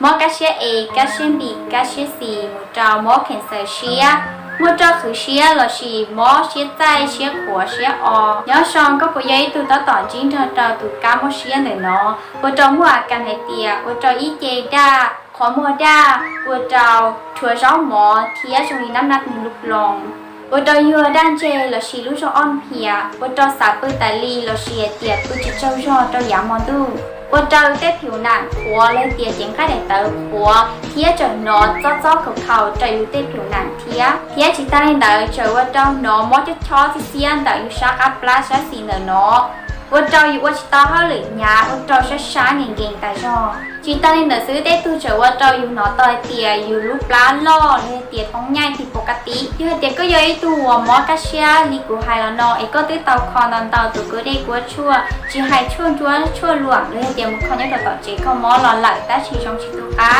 มอกาเชียเอกาเชียบีกาเชียสีมูเจ้ามอเข็นเซเชียมูเจ้าคือเชียเราชีมอเชียใจเชียขัวเชียย้อนชองก็ปุยยัยตัวต่อจิ้งเธอเจ้าตัวกามอเชียหน่อยเนาะปุเจ้ามัวกันให้เตียปุเจ้าอีเจด้าขอมัวด้าปุเจ้าถั่วเจ้าหมอเทียชงนี้น้ำหนักมีลุกลงปุเจ้ายัวด้านเจเราชีลูกเจ้าอ้อมเพียปุเจ้าสาปืนตาลีเราเชียเตียปุจิเจ้าช่อเจ้ายามอดูปุเจ้าเต้ผิวหนังขัวเลยเตียเจียงข้าได้เติมขัวเทียจนนอนจ้อเขาใจอยู่เต้ผิวหนังเทียจิตาในเดินเจอว่าเจ้านอมอจะชอที่เสียนแต่อยู่ชักอัปลาช้าสีเนอเนาะว่าเจ้าอยู่ว่าจิตาเขาหรือยาว่าเจ้าช้าเก่งแต่ชอจิตาในเดินซื้อเต้ตู้เจอว่าเจ้าอยู่นอตอยเตียอยู่รูปปลาล่อเลยเตียท้องใหญ่ผิดปกติอยู่เตียก็ย้อยตัวมอกาเชียลิกูไฮแล้วนอเอก็ตื้อเตาคอนเตาตัวก็ได้กัวชั่วจีไฮชั่วหลวงเลยเตียมุขเนี่ยต่อเจเขามอหลอนหลังแต่ชีชงชิตุกะ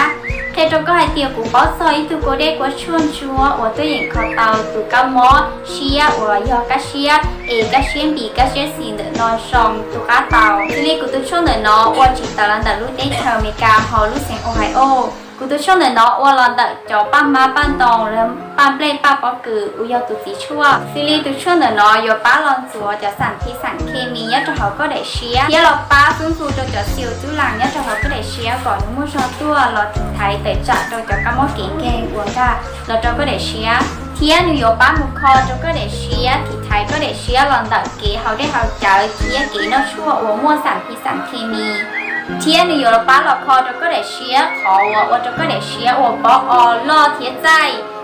เทโจก็ให้เตียกูป้อซอยตัวก็ได้กัวชั่วว่าตัวอย่างเขาเตาตัวก็มอเชียว่ายอกาเชียเอกาเชียบีกาเชียสีเนนอชองตัวก็เตาทีนี้กูตัวช่วงเนนอว่าจิตตาลันแต่รู้ได้เธอมีกาฮอลูเซงโอไฮโอกูตัวช่วงเนาะว่าเราเดินจอปั้มมาปั้นตองเริ่มปั้นเปล่ป้าปอกืออุยตุสีชั่วซีรีตัวช่วงเนาะโยป้าลอนสัวจะสั่งที่สั่งเคมียัดจะเขาก็ได้เชียที่เราป้าฟื้นฟูจะเสียวจุลังยัดจะเขาก็ได้เชียก่อนมุ่งชอตัวเราถึงไทยแต่จะจะกำมอเก่งอวงกาเราจะก็ได้เชียเทียนิวยอร์กป้ามุคอจะก็ได้เชียที่ไทยก็ได้เชียลอนดอนเก๋เขาได้เขาเจอเทียเก๋นอชั่วหัวมั่วสั่งที่สั่งเคมีเทียนิวยอร์กป้าหลอกคอจะก็ได้เชียขอว่าจะก็ได้เชียว่าปอล่อเทียใจ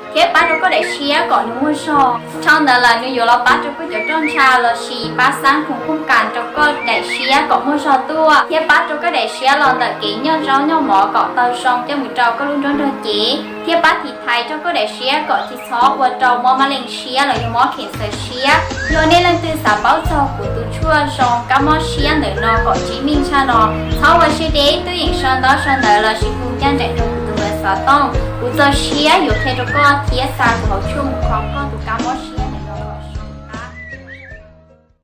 เทียป้าจะก็ได้เชียก่อนมุ่งชอช่องนั้นละนิวยอร์กป้าจะก็จะจ้องชาลชีป้าสร้างคุ้มกันจะก็ได้เชียก่อนมุ่งชอตัวเทียป้าจะก็ได้เชียลอนดอนเก๋ย่อจ้องย่อหมอก่อนเตาชองจะมุดเจ้าก็ลุ้นจ้องเธอเก๋เทียป้าที่ไทยเจ้าก็ได้เชียก่อนที่ซอว่าเจ้ามอมาเล็งเชียหรือยมอเข็นเสือเชียโยนในลันตื่นสาวเป้าเจ้ากูตัวชั่วชองกัมมอเชียเหนือนอก่อนจีมิงชานอเขาว่าชื่อเด็กตัวหญิงชอนดอชอนเดอร์ละชิคุยันใจตรงกูตัวสาวต้องกูเจอเชียอยู่เทจก็เทียสากูเขาชั่วมุขของพ่อตัวกัมมอเชี